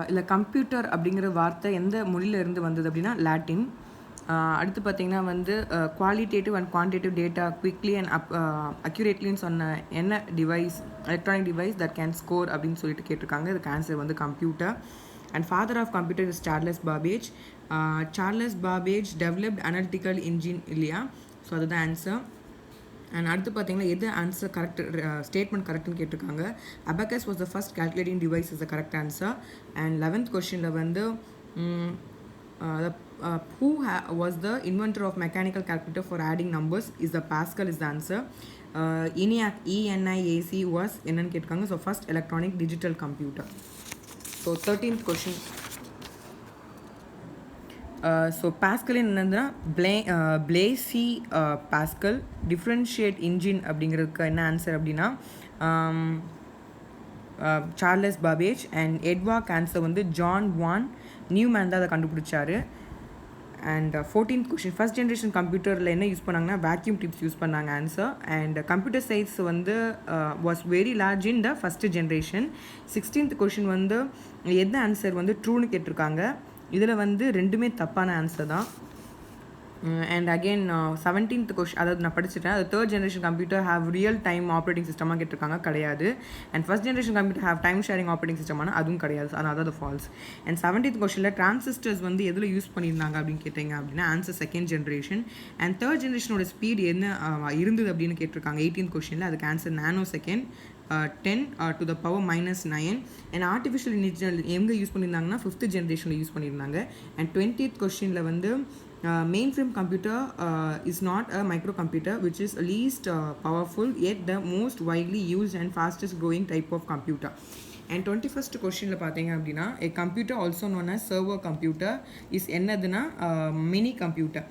இல்லை கம்ப்யூட்டர் அப்படிங்கிற வார்த்தை எந்த மொழியிலேருந்து வந்தது அப்படின்னா லாட்டின். அடுத்து பார்த்திங்கன்னா வந்து qualitative and quantitative data quickly and அக்யூரேட்லின்னு சொன்ன என்ன device, electronic device that can score அப்படின்னு சொல்லிட்டு கேட்டிருக்காங்க. இதுக்கு ஆன்சர் வந்து computer. And father of computer is Charles Babbage. Charles Babbage developed analytical engine இல்லையா, ஸோ அதுதான் ஆன்சர். அண்ட் அடுத்து பார்த்தீங்கன்னா எது ஆன்சர் கரெக்ட் ஸ்டேட்மெண்ட் கரெக்ட்னு கேட்டிருக்காங்க. Abacus was the first calculating device is the correct answer. And 11th கொஸ்டினில் வந்து who was the inventor of mechanical calculator for adding numbers is the Pascal is the answer. ENIAC was என்னன்னு கேட்டிருக்காங்க. So first electronic digital computer. So 13th question. So pascal என்னதுன்னா Plessis pascal. Differentiate engine அப்படிங்கிறதுக்கு என்ன answer அப்படின்னா Charles Babbage. And Edward answer வந்து John வான் Newman தான் அதை கண்டுபிடிச்சாரு. And 14th question. First generation கம்ப்யூட்டரில் என்ன யூஸ் பண்ணாங்கன்னா வேக்யூம் டிப்ஸ் யூஸ் பண்ணாங்க ஆன்சர். அண்ட் கம்ப்யூட்டர் சைஸ் வந்து was very large in the first generation. 16th question வந்து எந்த ஆன்சர் வந்து ட்ரூன்னு கேட்டிருக்காங்க. இதில் வந்து ரெண்டுமே தப்பான ஆன்சர் தான். அண்ட் அகெயின் 17th கொஸ்டின், அதாவது நான் படிச்சுட்டேன். அது third generation computer have real time operating சிஸ்டமாக கேட்டிருக்காங்க, கிடையாது. And first generation computer have time sharing operating சிஸ்டமான, அதுவும் கிடையாது. அதனால அது ஃபால்ஸ். அண்ட் 17th கொஸ்டினில் டிரான்சிஸ்டர்ஸ் வந்து எதில் யூஸ் பண்ணியிருந்தாங்க அப்படின்னு கேட்டிங்க அப்படின்னா answer second generation. And third ஜென்ரேஷனோட ஸ்பீட் என்ன இருந்தது அப்படின்னு கேட்டிருக்காங்க 18th கொஸ்டினில். அதுக்கு answer nanosecond 10 to the power -9. And artificial intelligence எங்கே யூஸ் பண்ணியிருந்தாங்கன்னா 5th ஜென்ரேஷனில் யூஸ் பண்ணியிருந்தாங்க. அண்ட் 20th கொஸ்டினில் வந்து mainframe computer is not a microcomputer which is least powerful yet the most widely used and fastest growing type of computer. And 21st கொஸ்டினில் பார்த்தீங்க அப்படின்னா a computer also known as server computer is என்னதுன்னா mini computer.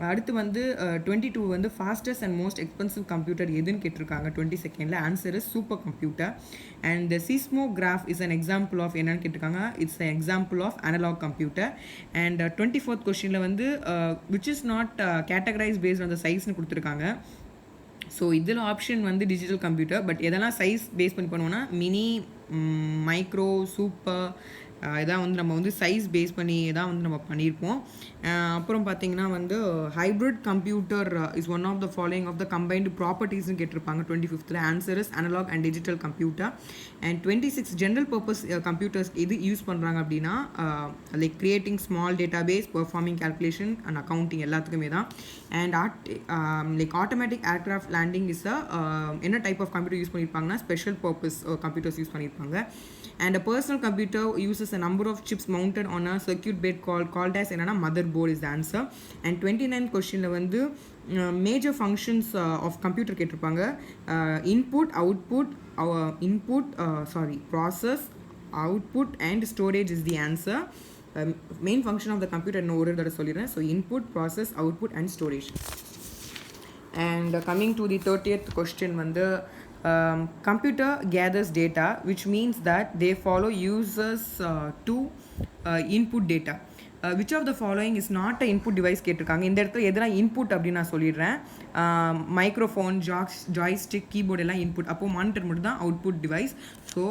அடுத்து வந்து 22 வந்து fastest and most expensive computer எதுன்னு கேட்டிருக்காங்க 22nd. Answer is super computer. And the seismograph is an example of என்னன்னு கேட்டிருக்காங்க. It's an example of analog computer. And 24th கொஸ்டினில் வந்து which is not categorise based on the சைஸ்னு கொடுத்துருக்காங்க. So இதில் option வந்து டிஜிட்டல் கம்ப்யூட்டர். பட் எதெல்லாம் size base பண்ணி பண்ணுவோன்னா மினி, மைக்ரோ, சூப்பர், இதான் வந்து நம்ம வந்து சைஸ் பேஸ் பண்ணி தான் வந்து நம்ம பண்ணியிருப்போம். அப்புறம் பார்த்திங்கன்னா வந்து hybrid computer is one of the following of the combined ப்ராப்பர்ட்டிஸ்னு கேட்டிருப்பாங்க 25th. Answer is analog and digital computer. And 26 general purpose computers இது யூஸ் பண்ணுறாங்க அப்படின்னா like creating small data base, performing calculation and accounting எல்லாத்துக்குமே தான். And like automatic aircraft landing is என்ன type of computer use பண்ணியிருப்பாங்கன்னா special purpose computers use பண்ணியிருப்பாங்க. And a personal computer uses a number of chips mounted on a circuit board called as என்னன்னா motherboard is the answer. And 29th கொஸ்டினில் வந்து major functions of computer கேட்டிருப்பாங்க. Process, output and storage is the answer. Main function of the computer என்ன ஒரு தடவை சொல்லிடுறேன். So input, process, output and storage. And coming to the 30th question வந்து computer gathers data which means that they follow users to input data. Which of the following is not a input device கேட்டிருக்காங்க. இந்த இடத்துல எதெல்லாம் input அப்படின்னு நான் சொல்லிடுறேன். Microphone, joystick, keyboard எல்லாம் input. அப்போது மானிட்டர் மட்டும் தான் output device. So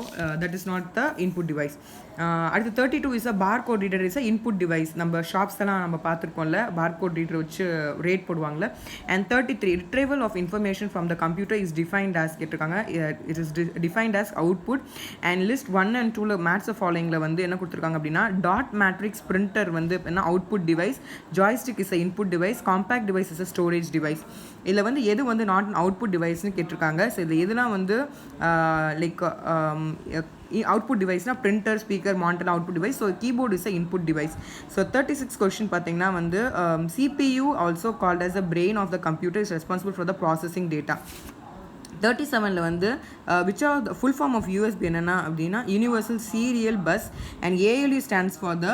that is not the input device. அடுத்து 32 is a barcode reader is a input device. நம்ம ஷாப்ஸ் எல்லாம் நம்ம பார்த்துருக்கோம்ல, பார்கோட் ரீடர் வச்சு ரேட் போடுவாங்கள்ல. And 33 retrieval of information from the computer is defined as கேட்டிருக்காங்க. It is defined as output. And list 1 and 2 match ஃபாலோயிங்கில் வந்து என்ன கொடுத்துருக்காங்க அப்படின்னா டாட் மேட்ரிக்ஸ் பிரிண்டர் வந்து என்ன output device, joystick is a input device, compact device is a storage device. இதில் வந்து எது வந்து நாட் அவுட்புட் டிவைஸ்னு கேட்டிருக்காங்க. ஸோ இதில் எதுலாம் வந்து லைக் அவுட்புட் டிவைஸ்னால் printer, speaker, monitor output device. So keyboard is a input device. So 36 question பார்த்தீங்கன்னா வந்து CPU also called as a brain of the computer is responsible for the processing data. 37ல் வந்து which are the full form of USB என்னென்னா அப்படின்னா universal serial bus. And ALU stands for the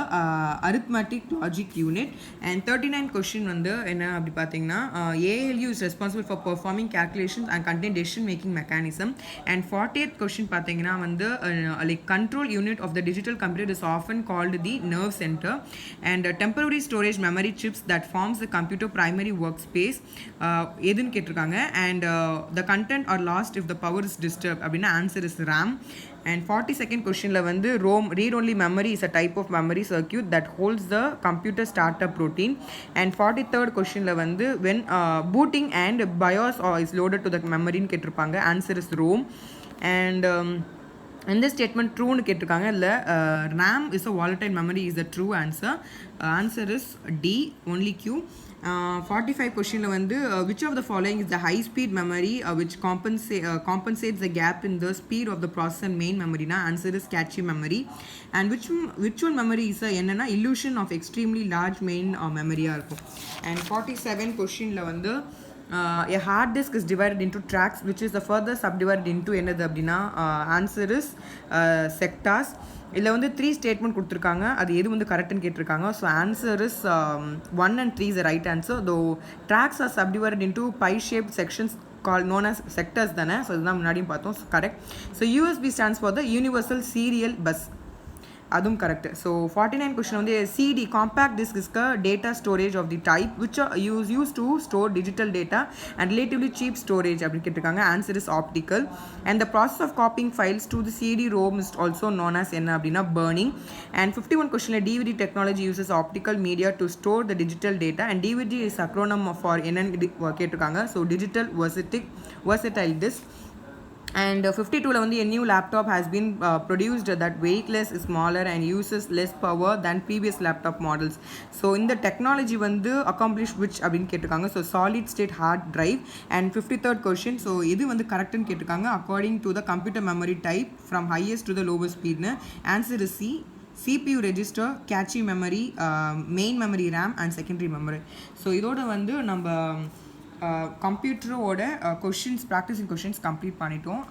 arithmetic logic unit. And 39 question வந்து என்ன அப்படி பார்த்தீங்கன்னா ALU is responsible for performing calculations and contain decision making mechanism. And 40th question பார்த்தீங்கன்னா வந்து like control unit of the digital computer is often called the nerve center. And temporary storage memory chips that forms the computer primary workspace எதுன்னு கேட்டிருக்காங்க. And the content are lost if the power is disturbed அப்படின்னா answer is RAM. And 42nd questionல வந்து ROM, read only memory, is a type of memory circuit that holds the computer startup routine. And 43rd questionல வந்து when booting and BIOS is loaded to the memory ன்னு கேட்டிருப்பாங்க. Answer is ROM. And இந்த statement ட்ரூன்னு கேட்டிருக்காங்க. இல்லை RAM is a volatile memory is the true answer. Answer is D, only Q. 45 கொஷினில் வந்து which of the following is the high speed memory which compensates the gap in the speed of the processor main memory na? Answer is cache memory. And which one memory is என்னன்னா illusion of extremely large main memory இருக்கும். And 47 கொஷினில் வந்து a hard disk is divided into tracks which is the further subdivided into என்னது அப்படின்னா answer is sectors. இதில் வந்து 3 statement கொடுத்துருக்காங்க, அது எது வந்து கரெக்டுன்னு கேட்டிருக்காங்க. So answer is 1 and 3 is the right answer. though tracks are subdivided into pie shaped sections called known as sectors தானே. ஸோ இதுதான் முன்னாடியும் பார்த்தோம். So correct. So USB stands for the universal serial bus, அதுவும் correct. So 49 question வந்து CD compact disc is data storage of the type which use to store digital data and relatively cheap storage அப்படின்னு கேட்டிருக்காங்க. Answer is optical. And the process of copying files to the CD ROM is also known as என்ன அப்படின்னா burning. And 51 கொஸ்டினில் DVD technology uses optical media to store the digital data and DVD is acronym for என்னன்னு கேட்டிருக்காங்க. So digital versatile disk. And 52ல வந்து a new laptop has been produced that weightless, smaller and uses less power than previous laptop models. So இந்த technology வந்து accomplish which அப்படின்னு கேட்டிருக்காங்க. So solid state hard drive. And 53rd question, so இது வந்து கரெக்டுன்னு கேட்டிருக்காங்க according to the computer memory type from highest to the lowest speedனு. Answer is C, CPU register, cache memory, main memory RAM and secondary memory. So இதோட வந்து நம்ம கம்ப்யூட்டரோட questions practising questions complete பண்ணிட்டோம்.